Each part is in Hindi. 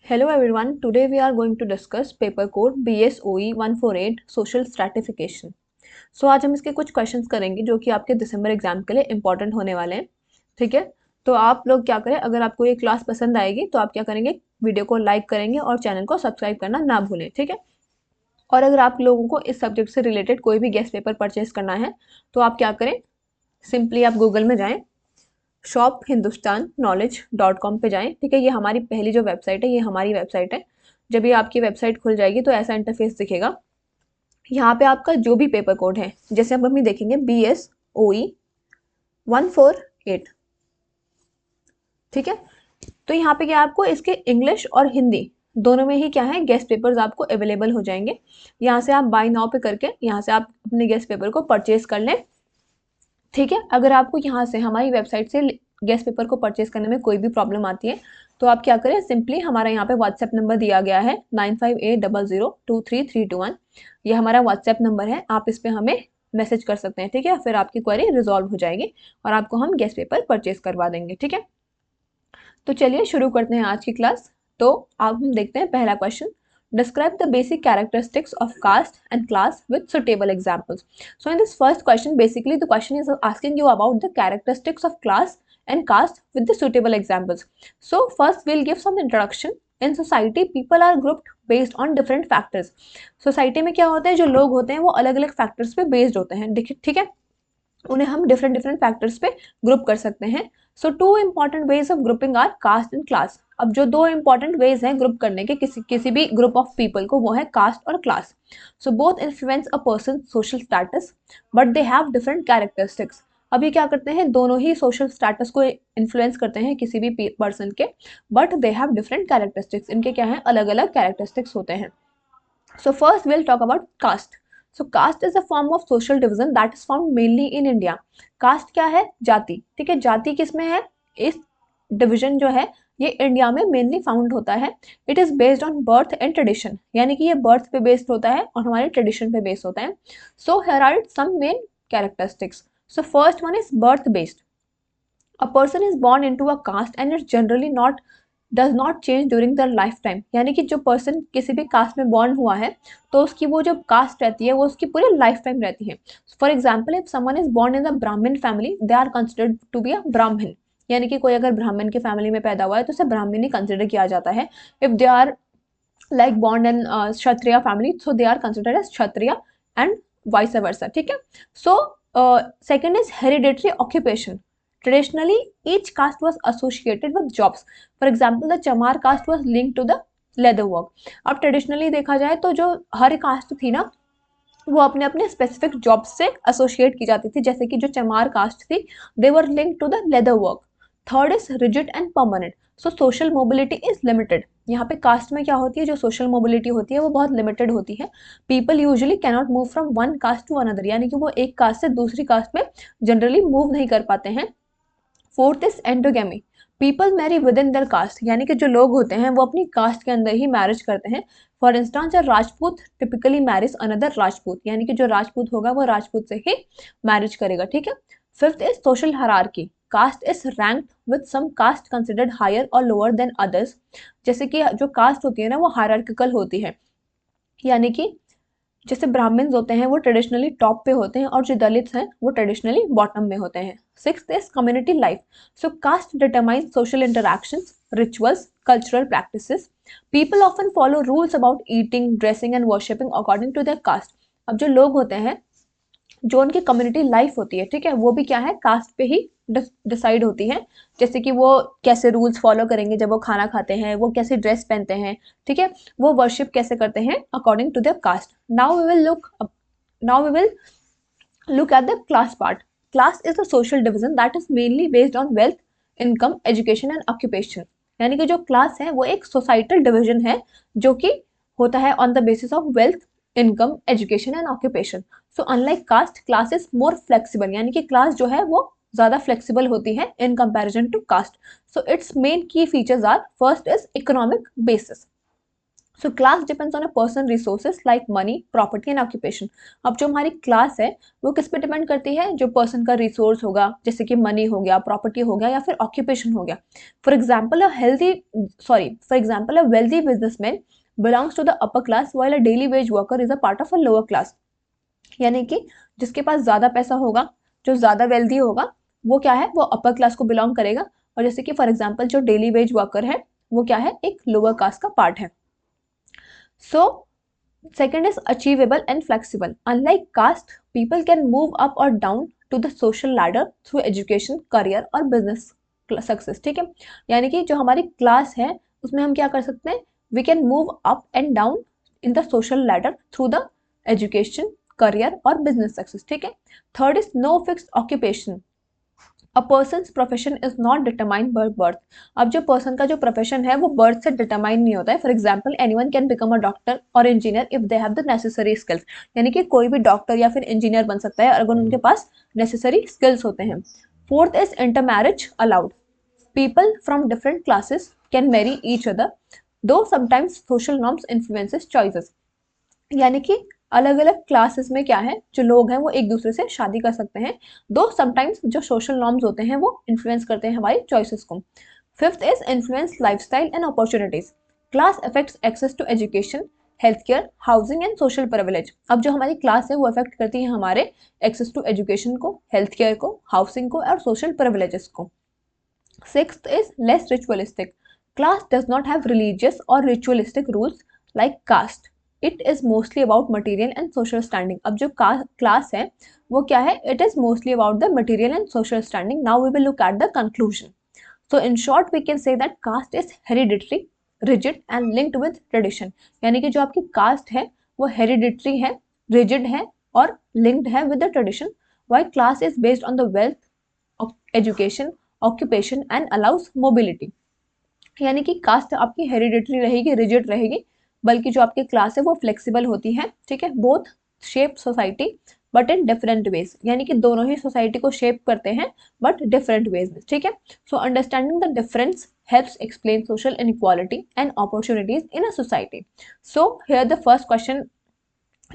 Hello everyone, today we are going to discuss paper code BSOE 148 social stratification. So आज हम इसके कुछ क्वेश्चंस करेंगे जो कि आपके दिसंबर एग्जाम के लिए इंपॉर्टेंट होने वाले हैं। ठीक है, तो आप लोग क्या करें, अगर आपको ये क्लास पसंद आएगी तो आप क्या करेंगे, वीडियो को लाइक करेंगे और चैनल को सब्सक्राइब करना ना भूलें। ठीक है, और अगर आप लोगों को इस सब्जेक्ट से रिलेटेड कोई भी गेस्ट पेपर परचेज करना है तो आप क्या करें, सिंपली आप गूगल में जाएं, shophindustanknowledge.com पे जाएं। ठीक है, ये हमारी पहली जो वेबसाइट है, ये हमारी वेबसाइट है। जब ये आपकी वेबसाइट खुल जाएगी तो ऐसा इंटरफेस दिखेगा। यहाँ पे आपका जो भी पेपर कोड है, जैसे अब हम देखेंगे BSOE 148। ठीक है, तो यहाँ पे क्या आपको इसके इंग्लिश और हिंदी दोनों में ही क्या है, गेस्ट पेपर्स आपको अवेलेबल हो जाएंगे। यहाँ से आप बाय नाउ पे करके यहाँ से आप अपने गेस्ट पेपर को परचेज कर लें। ठीक है, अगर आपको यहाँ से हमारी वेबसाइट से गेस्ट पेपर को परचेज करने में कोई भी प्रॉब्लम आती है तो आप क्या करें, सिंपली हमारा यहाँ पे व्हाट्सएप नंबर दिया गया है 9580023321। ये हमारा व्हाट्सएप नंबर है, आप इस पर हमें मैसेज कर सकते हैं। ठीक है, फिर आपकी क्वेरी रिजॉल्व हो जाएगी और आपको हम गेस्ट पेपर परचेज करवा देंगे। ठीक है, तो चलिए शुरू करते हैं आज की क्लास। तो अब हम देखते हैं पहला question, describe the basic characteristics of caste and class with suitable examples. So in this first question, basically the question is asking you about the characteristics of class and caste with the suitable examples. So first we'll give some introduction. In society people are grouped based on different factors. Society में क्या होता है, जो लोग होते हैं वो अलग अलग फैक्टर्स पे बेस्ड होते हैं। ठीक है, उन्हें हम डिफरेंट डिफरेंट फैक्टर्स पे ग्रुप कर सकते हैं। So two important ways of grouping are caste and class. अब जो दो इंपॉर्टेंट वेज हैं ग्रुप करने के किसी भी ग्रुप ऑफ पीपल को, वो है कास्ट और class. So both influence a person social status but they have different characteristics. अब ये क्या करते हैं, दोनों ही सोशल स्टेटस को इन्फ्लुएंस करते हैं किसी भी पर्सन के, but they have different characteristics. इनके क्या है, अलग अलग कैरेक्टरिस्टिक्स होते हैं। So first we'll talk about caste. So caste is a form of social division that is found mainly in India. Caste क्या है, जाति। ठीक है, जाति किसमें है, इस डिवीजन जो है ये इंडिया में मेनली फाउंड होता है। It is based on birth and tradition, यानी कि ये बर्थ पे बेस्ड होता है और हमारे ट्रेडिशन पे बेस्ड होता है। So here are some main characteristics. So first one is birth based. A person is born into a caste and it's generally not does not change during their lifetime। यानी कि जो पर्सन किसी भी कास्ट में बॉर्न हुआ है तो उसकी वो जो कास्ट रहती है वो उसकी पूरी लाइफ टाइम रहती है। For example, if someone is born in a Brahmin family they are considered to be a Brahmin. यानी कि कोई अगर ब्राह्मण की फैमिली में पैदा हुआ है तो उसे ब्राह्मण ही कंसिडर किया जाता है। If they are like born in Kshatriya family, so they are considered as Kshatriya and vice versa. ठीक है, so second is hereditary occupation. Traditionally each caste was associated with jobs. For example, the Chamar caste was linked to the leather work. अब ट्रेडिशनली देखा जाए तो जो हर कास्ट थी ना वो अपने अपने स्पेसिफिक जॉब से एसोसिएट की जाती थी, जैसे कि जो चमार कास्ट थी they were link to the leather work. Third is rigid and permanent. So social mobility is limited. यहाँ पे कास्ट में क्या होती है, जो सोशल मोबिलिटी होती है वो बहुत लिमिटेड होती है। People usually cannot move from one caste to another, यानी कि वो एक कास्ट से दूसरी कास्ट में जनरली मूव नहीं कर पाते हैं। Fourth is endogamy. People marry within their caste, यानी कि जो लोग होते हैं वो अपनी कास्ट के अंदर ही मैरिज करते हैं। For instance a Rajput typically marriage another Rajput, यानी कि जो राजपूत होगा वो राजपूत से ही मैरिज करेगा। ठीक है, fifth is social hierarchy. Caste is ranked with some caste considered higher और लोअर देन अदर्स। जैसे कि जो कास्ट होती है ना वो हायरार्किकल होती है, यानी कि जैसे ब्राह्मण्स होते हैं वो ट्रेडिशनली टॉप पे होते हैं और जो दलित्स हैं वो ट्रेडिशनली बॉटम में होते हैं। Sixth is community life. So caste determines social interactions, rituals, cultural practices. People often follow rules about eating, dressing and worshipping according to their caste. अब जो लोग होते हैं, जो उनकी कम्युनिटी लाइफ होती है, ठीक है, वो भी क्या है, कास्ट पे ही डिसाइड होती है। जैसे कि वो कैसे रूल्स फॉलो करेंगे जब वो खाना खाते हैं, वो कैसे ड्रेस पहनते हैं, ठीक है, वो वर्शिप कैसे करते हैं according to their caste. Now we will look at the class part. Class is the social division that is mainly based on wealth, income, education and occupation. यानी कि जो क्लास है वो एक सोसाइटल डिवीजन है जो कि होता है on the basis of wealth, income, education and occupation. So unlike caste, class is more flexible, यानी कि क्लास जो है वो ज़्यादा फ्लेक्सिबल होती है in comparison to caste. So its main key features are, first is economic basis. So class depends on a person resources like money, property and occupation. अब जो हमारी क्लास है वो किस पे डिपेंड करती है? जो पर्सन का रिसोर्स होगा, जैसे कि मनी हो गया, प्रॉपर्टी हो गया या फिर ऑक्यूपेशन हो गया। For example a wealthy businessman belongs to the upper class while a daily wage worker is a part of a lower class. यानी कि जिसके पास ज्यादा पैसा होगा, जो ज्यादा वेल्दी होगा, वो क्या है? वो अपर क्लास को बिलोंग करेगा। और जैसे कि फॉर एग्जाम्पल जो डेली वेज वर्कर है वो क्या है? एक लोअर कास्ट का पार्ट है। So, second is achievable and flexible. Unlike caste, people can move up or down to the social ladder through education, career और business success. ठीक है, यानी कि जो हमारी क्लास है उसमें हम क्या कर सकते हैं? We can move up and down in the social ladder through the education, career और business success. ठीक है. Third is no fixed occupation. A persons profession is not determined by birth. अब जो पर्सन का जो प्रोफेशन है वो बर्थ से डिटरमाइन नहीं होता है। For example anyone can become a doctor और engineer if they have the necessary skills. यानी कि कोई भी डॉक्टर या फिर इंजीनियर बन सकता है अगर उनके पास नेसेसरी स्किल्स होते हैं। Fourth is intermarriage allowed. People from different classes can marry each other though sometimes social norms influences choices. यानी कि अलग अलग क्लासेस में क्या है, जो लोग हैं वो एक दूसरे से शादी कर सकते हैं, दो समटाइम्स जो सोशल नॉर्म्स होते हैं वो इन्फ्लुएंस करते हैं हमारी चॉइसेस को। Fifth is influence lifestyle and opportunities. Class affects access to education, health care, housing and social privilege. अब जो हमारी क्लास है वो अफेक्ट करती है हमारे एक्सेस टू एजुकेशन को, हेल्थ केयर को, हाउसिंग को और सोशल प्रिविलेजेस को। Sixth is less ritualistic. Class does not have religious or ritualistic rules like caste. It is mostly about material and social standing. अब जो class है वो क्या है? It is mostly about the material and social standing. Now we will look at the conclusion. So in short we can say that caste is hereditary, rigid and linked with tradition. यानी कि जो आपकी caste है वो hereditary है, rigid है और linked है with the tradition. While class is based on the wealth, education, occupation and allows mobility. यानी कि कास्ट आपकी हेरिडिटरी रहेगी, रिजिड रहेगी, बल्कि जो आपकी क्लास है वो फ्लेक्सिबल होती है। ठीक है, both shape society but in different ways. यानी कि दोनों ही सोसाइटी को शेप करते हैं बट डिफरेंट वेज में। ठीक है, so understanding the difference helps explain social inequality and opportunities in a society. So here the first question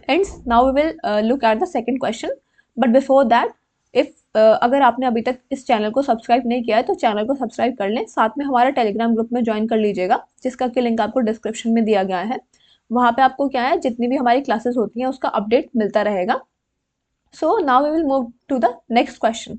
ends. Now we will look at the second question, but before that if अगर आपने अभी तक इस चैनल को सब्सक्राइब नहीं किया है तो चैनल को सब्सक्राइब कर लें, साथ में हमारा टेलीग्राम ग्रुप में ज्वाइन कर लीजिएगा जिसका कि लिंक आपको डिस्क्रिप्शन में दिया गया है। वहाँ पे आपको क्या है, जितनी भी हमारी क्लासेस होती हैं उसका अपडेट मिलता रहेगा। So now we will move to the next question.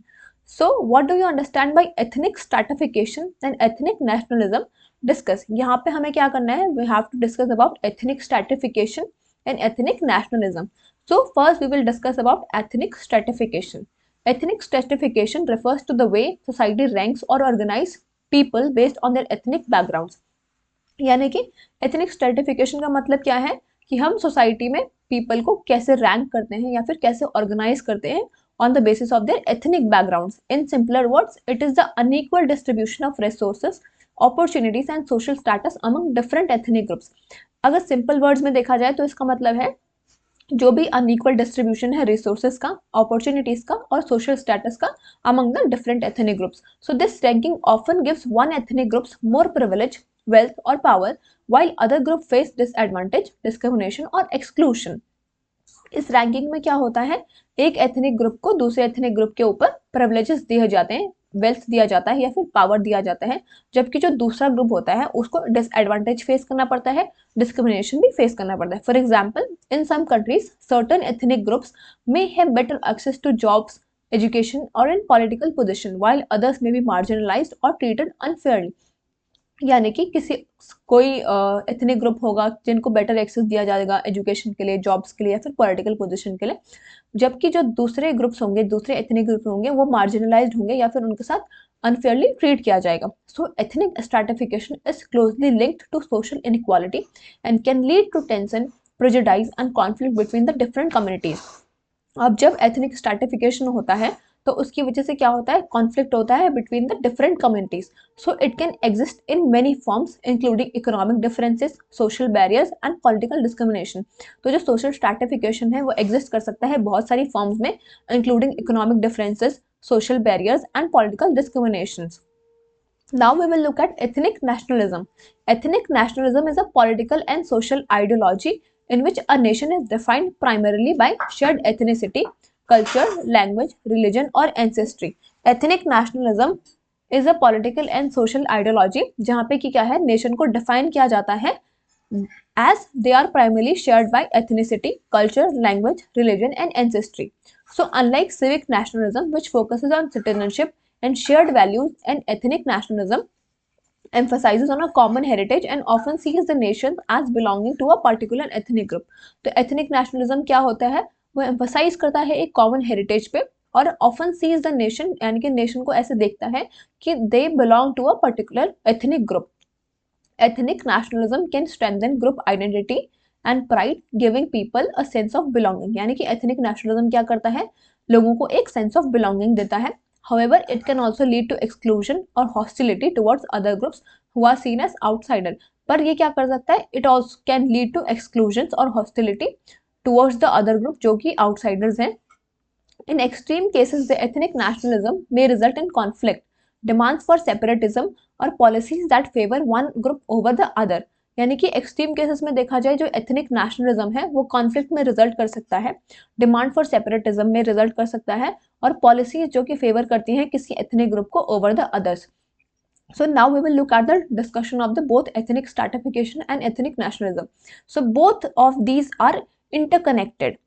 So what do you understand by ethnic stratification and ethnic nationalism? Discuss. यहाँ पे हमें क्या करना है? We have to discuss about ethnic stratification and ethnic nationalism. So first we will discuss about ethnic stratification. Ethnic stratification refers to the way society ranks or organize people based on their ethnic backgrounds. यानी कि एथनिक स्ट्रेटिफिकेशन का मतलब क्या है कि हम सोसाइटी में पीपल को कैसे रैंक करते हैं या फिर कैसे ऑर्गेनाइज करते हैं on the basis of their ethnic backgrounds. In simpler words it is the unequal distribution of resources, opportunities and social status among different ethnic groups. अगर सिंपल वर्ड्स में देखा जाए तो इसका मतलब है जो भी अनइक्वल डिस्ट्रीब्यूशन है रिसोर्सेज का, अपॉर्चुनिटीज का और सोशल स्टेटस का among the different ethnic groups. So this ranking often gives one ethnic groups more privilege, wealth और power while other group face disadvantage, discrimination और exclusion. इस रैंकिंग में क्या होता है, एक एथनिक ग्रुप को दूसरे एथनिक ग्रुप के ऊपर प्रिविलेजेस दिए जाते हैं, वेल्थ दिया जाता है या फिर पावर दिया जाता है, जबकि जो दूसरा ग्रुप होता है उसको डिसएडवांटेज फेस करना पड़ता है, डिस्क्रिमिनेशन भी फेस करना पड़ता है. For example in some countries certain ethnic groups may have better access to jobs, education और in political position while others may be marginalized or treated unfairly. यानी कि किसी कोई एथनिक ग्रुप होगा जिनको बेटर एक्सेस दिया जाएगा एजुकेशन के लिए, जॉब्स के लिए या फिर पॉलिटिकल पोजीशन के लिए, जबकि जो दूसरे ग्रुप्स होंगे, दूसरे एथनिक ग्रुप होंगे वो मार्जिनलाइज्ड होंगे या फिर उनके साथ अनफेयरली ट्रीट किया जाएगा. So ethnic stratification is closely linked to social inequality and can lead to tension, prejudice and conflict between the different communities. अब जब एथनिक स्ट्रैटिफिकेशन होता है तो उसकी वजह से क्या होता है, कॉन्फ्लिक्ट होता है between the different communities. So it can exist in many forms including economic differences, social barriers and political discrimination. तो जो सोशल स्ट्रैटिफिकेशन है वो एग्जिस्ट कर सकता है बहुत सारी फॉर्म्स में, including economic differences, social barriers and political discrimination. Now we will look at ethnic nationalism. Ethnic nationalism is a political and social ideology in which a nation is defined primarily by shared ethnicity, culture, language, religion or ancestry. Ethnic nationalism is a political and social ideology जहाँ पे कि क्या है, नेशन को डिफाइन किया जाता है as they are primarily shared by ethnicity, culture, language, religion and ancestry. So unlike civic nationalism which focuses on citizenship and shared values, and ethnic nationalism emphasizes on a common heritage and often sees the nation as belonging to a particular ethnic group. तो ethnic nationalism क्या होता है, वो emphasize करता है एक common heritage पे और often sees the nation यानी कि nation को ऐसे देखता है कि they belong to a particular ethnic group. Ethnic nationalism can strengthen group identity and pride, giving people a sense of belonging. यानी कि ethnic nationalism क्या करता है, लोगों को एक sense of belonging देता है. However, it can also lead to exclusion or hostility towards other groups who are seen as outsider. पर ये क्या कर सकता है, it also can lead to exclusions or hostility towards the other group जो कि outsiders हैं. In extreme cases, the ethnic nationalism may result in conflict, demands for separatism और policies that favor one group over the other. यानी कि एक्सट्रीम केसेस में देखा जाए जो एथनिक नेशनलिज्म है वो कॉन्फ्लिक्ट में रिजल्ट कर सकता है, डिमांड फॉर सेपरेटिज्म में रिजल्ट कर सकता है और पॉलिसीज जो कि फेवर करती हैं किसी एथनिक ग्रुप को over the others. So now we will look at the discussion of the both ethnic stratification and ethnic nationalism. So both of these are interconnected.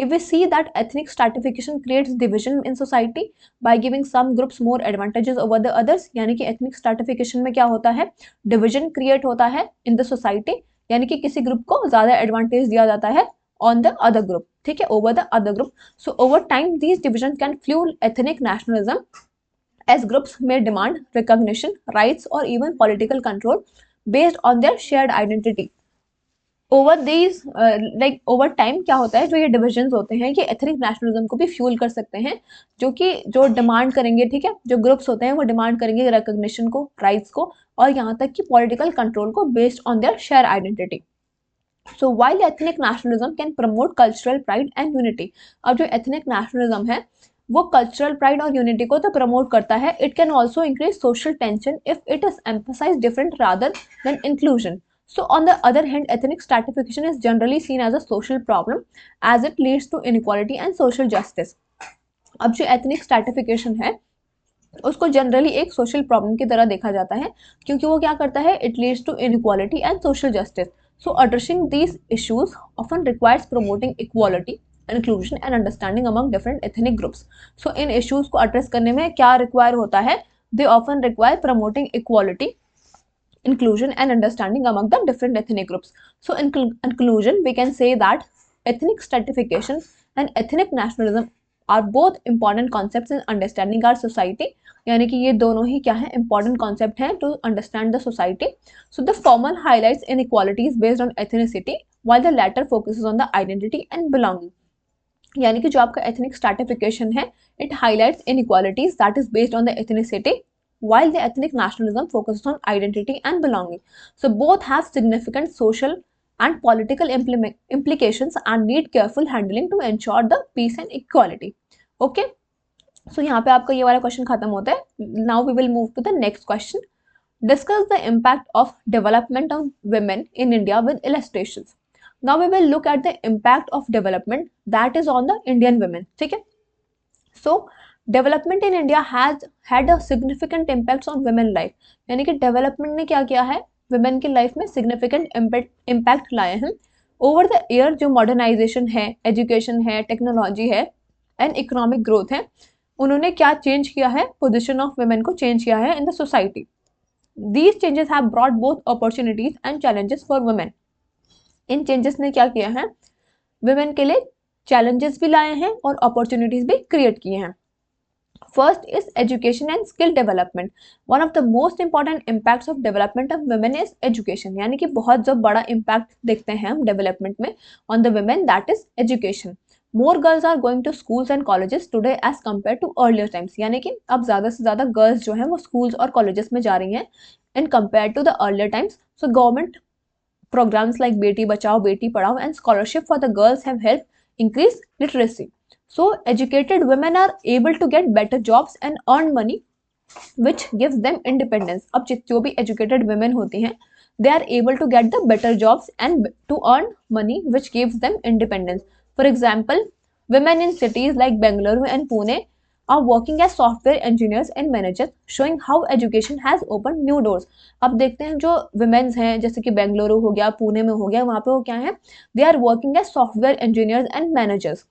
If we see that ethnic stratification creates division in society by giving some groups more advantages over the others, यानी कि ethnic stratification में क्या होता है, division create होता है in the society, यानी कि किसी group को ज़्यादा advantage दिया जाता है on the other group, ठीक है, over the other group. So over time these divisions can fuel ethnic nationalism as groups may demand recognition, rights or even political control based on their shared identity. Over these like over time क्या होता है, जो ये डिविजन्स होते हैं ये एथनिक नेशनलिज्म को भी फ्यूल कर सकते हैं, जो कि जो डिमांड करेंगे, ठीक है, जो ग्रुप्स होते हैं वो डिमांड करेंगे रिकॉग्निशन को, राइट्स को और यहाँ तक कि पॉलिटिकल कंट्रोल को based on their share identity. So while ethnic nationalism can promote cultural pride and unity. अब जो एथनिक नेशनलिज्म है वो कल्चरल प्राइड और यूनिटी को तो प्रमोट करता है, it can also increase social tension if it is emphasize different rather than inclusion. So on the other hand, ethnic stratification is generally seen as a social problem as it leads to inequality and social justice. अब जो ethnic stratification है उसको जनरली एक सोशल प्रॉब्लम की तरह देखा जाता है क्योंकि वो क्या करता है, it leads to inequality and social justice. So addressing these issues often requires promoting equality, inclusion and understanding among different ethnic groups. So इन इश्यूज को एड्रेस करने में क्या रिक्वायर होता है, they often require promoting equality, inclusion and understanding among the different ethnic groups. So in conclusion, we can say that ethnic stratification and ethnic nationalism are both important concepts in understanding our society. यानी कि ये दोनों ही क्या है, important concept हैं to understand the society. So the former highlights inequalities based on ethnicity while the latter focuses on the identity and belonging. यानी कि जो आपका ethnic stratification है, it highlights inequalities that is based on the ethnicity while the ethnic nationalism focuses on identity and belonging. So both have significant social and political implications and need careful handling to ensure the peace and equality. Okay, so यहाँ पे आपका ये वाला क्वेश्चन खत्म होता है. Now we will move to the next question. Discuss the impact of development on women in India with illustrations. Now we will look at the impact of development that is on the Indian women. ठीक है, so development in India has had a significant impacts on women life. यानी कि डेवलपमेंट ने क्या किया है, वुमेन की लाइफ में सिग्निफिकेंट इम्पैक्ट लाए हैं. ओवर द ईयर जो मॉडर्नाइजेशन है, एजुकेशन है, टेक्नोलॉजी है एंड इकोनॉमिक ग्रोथ है, उन्होंने क्या चेंज किया है, पोजिशन ऑफ वुमेन को चेंज किया है in the society. These changes have brought both opportunities and challenges for women. In changes ने क्या किया है, वुमेन के लिए चैलेंजेस भी लाए हैं और अपॉर्चुनिटीज भी क्रिएट किए हैं. First is education and skill development. One of the most important impacts of development of women is education. यानी कि बहुत जो बड़ा impact देखते हैं हम development में on the women, that is education. More girls are going to schools and colleges today as compared to earlier times. यानी कि अब ज़्यादा से ज़्यादा girls जो हैं वो schools और colleges में जा रही हैं in compared to the earlier times. So government programs like Beti Bachao Beti Padhao and scholarship for the girls have helped increase literacy. So educated women are able to get better jobs and earn money which gives them independence. अब जो भी एजुकेटेड वुमेन होती हैं they are able to get the better jobs and to earn money which gives them independence. For example, women in cities like Bengaluru and Pune are working as software engineers and managers, showing how education has opened new doors. अब देखते हैं जो women's हैं जैसे कि बेंगलुरु हो गया, पुणे में हो गया, वहाँ पे वो क्या है, they are working as software engineers and managers.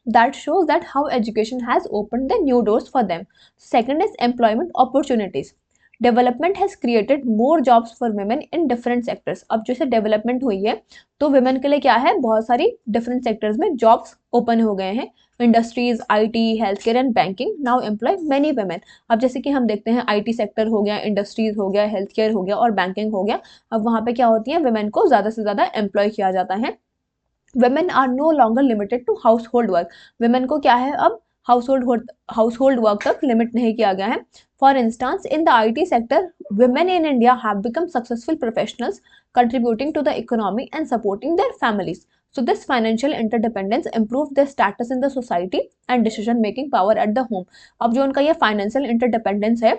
That shows that how education has opened the new doors for them. Second is employment opportunities. Development has created more jobs for women in different sectors. अब जैसे डेवलपमेंट हुई है तो वुमेन के लिए क्या है, बहुत सारी डिफरेंट सेक्टर्स में जॉब्स ओपन हो गए हैं। Industries, IT, health care and banking now employ many women. अब जैसे कि हम देखते हैं आईटी सेक्टर हो गया, इंडस्ट्रीज हो गया, हेल्थ केयर हो गया और बैंकिंग हो गया। अब वहाँ पे क्या होती है, वुमेन को ज़्यादा से ज़्यादा एम्प्लॉय किया जाता है। Women are no longer limited to household work. Women को क्या है, अब हाउस होल्ड वर्क तक लिमिट नहीं किया गया है। For instance in the IT sector women in India have become successful professionals contributing to the economy and supporting their families. So this financial interdependence improves their status in the society and decision making power at the home. अब जो उनका ये financial interdependence है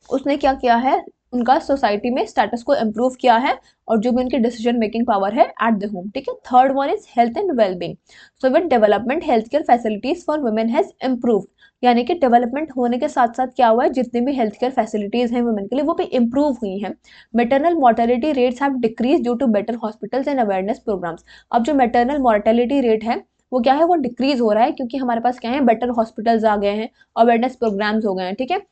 उसने क्या किया है, उनका सोसाइटी में स्टेटस को इम्प्रूव किया है और जो भी उनकी डिसीजन मेकिंग पावर है एट द होम। ठीक है, third one is health and wellbeing. So with development health care facilities for women has improved, यानी कि डेवलपमेंट होने के साथ साथ क्या हुआ है, जितनी भी हेल्थ केयर फैसिलिटीज हैं वुमेन के लिए वो भी इम्प्रूव हुई हैं। Maternal mortality rates have decrease due to better hospitals and awareness programs. अब जो मेटरनल मोर्टेलिटी रेट है वो क्या है, वो डिक्रीज हो रहा है क्योंकि हमारे पास क्या है, बेटर हॉस्पिटल्स आ गए हैं, अवेयरनेस प्रोग्राम्स हो गए हैं। ठीक है,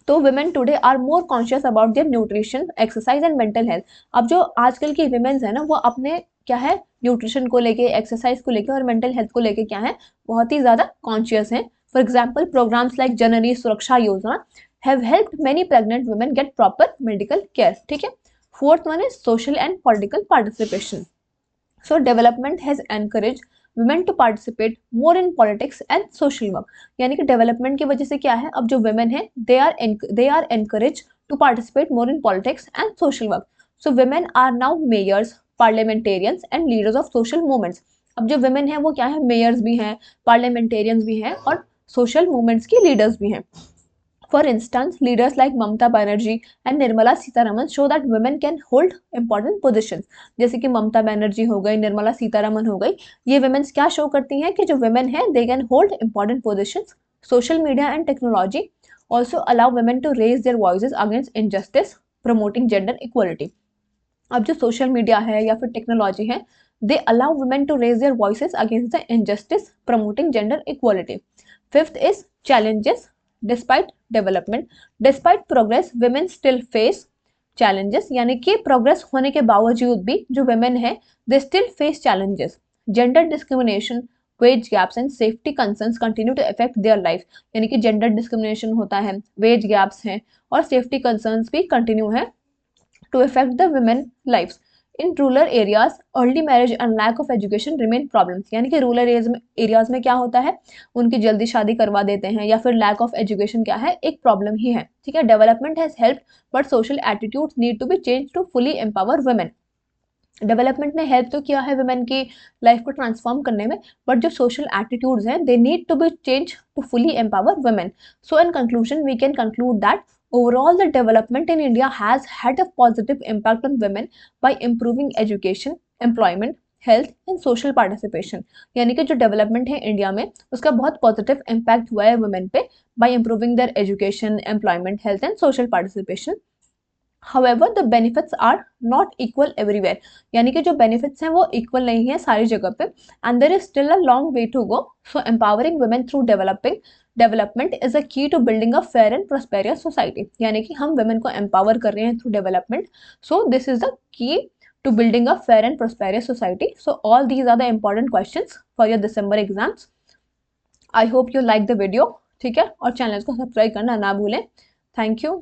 तो women today are more conscious about their nutrition, exercise and mental health. अब जो आजकल की वुमेन्स है ना वो अपने क्या है, न्यूट्रिशन को लेके, एक्सरसाइज को लेके और मेंटल हेल्थ को लेके क्या है, बहुत ही ज़्यादा कॉन्शियस हैं। फॉर एग्जाम्पल प्रोग्राम्स लाइक जननी सुरक्षा योजना have helped many pregnant women get proper medical care. ठीक है, fourth one is social and political participation. So development has encouraged women to participate more in politics and social work. यानी कि डेवलपमेंट की वजह से क्या है, अब जो women है they are encouraged to participate more in politics and social work. So women are now mayors, parliamentarians and leaders of social movements. अब जो women है वो क्या है, mayors भी हैं, parliamentarians भी हैं और social movements की leaders भी हैं। For instance, leaders like Mamata Banerjee and Nirmala Sitharaman show that women can hold important positions. जैसे कि ममता बनर्जी हो गई, निर्मला सीतारमन हो गई, ये women's क्या show करती हैं कि जो women हैं they can hold important positions. Social media and technology also allow women to raise their voices against injustice, promoting gender equality. अब जो social media है या फिर technology है, they allow women to raise their voices against the injustice, promoting gender equality. Fifth is challenges. Despite development, despite progress, women still face challenges. यानी कि प्रोग्रेस होने के बावजूद भी जो women है they still face challenges. Gender discrimination, wage gaps and safety concerns continue to affect their life. यानी कि gender discrimination होता है, wage gaps हैं और safety concerns भी continue है to affect the women lives. In rural areas, early marriage and lack of education remain problems. यानी कि रूरल एरियाज में क्या होता है, उनकी जल्दी शादी करवा देते हैं या फिर लैक ऑफ एजुकेशन क्या है, एक प्रॉब्लम ही है। ठीक है, development has help but social attitudes need to be change to fully empower women. Development ने हेल्प तो किया है वुमेन की लाइफ को ट्रांसफॉर्म करने में, बट जो सोशल एटीट्यूड्स हैं they need to be change to fully empower women. So in conclusion we can conclude that overall the development in India has had a positive impact on women by improving education, employment, health and social participation. यानी कि जो डेवलपमेंट है इंडिया में उसका बहुत पॉजिटिव इम्पैक्ट हुआ है वुमेन पे bye improving there education, employment, health and social participation. However, the benefits are not equal everywhere. यानी कि जो benefits हैं वो equal नहीं है सारी जगह पे and there is still a long way to go. So empowering women through development is a key to building a fair and prosperous society. यानी कि हम women को empower कर रहे हैं through development. So this is the key to building a fair and prosperous society. So all these are the important questions for your December exams. I hope you like the video. ठीक है, और चैनल को सब्सक्राइब करना ना भूलें। Thank you.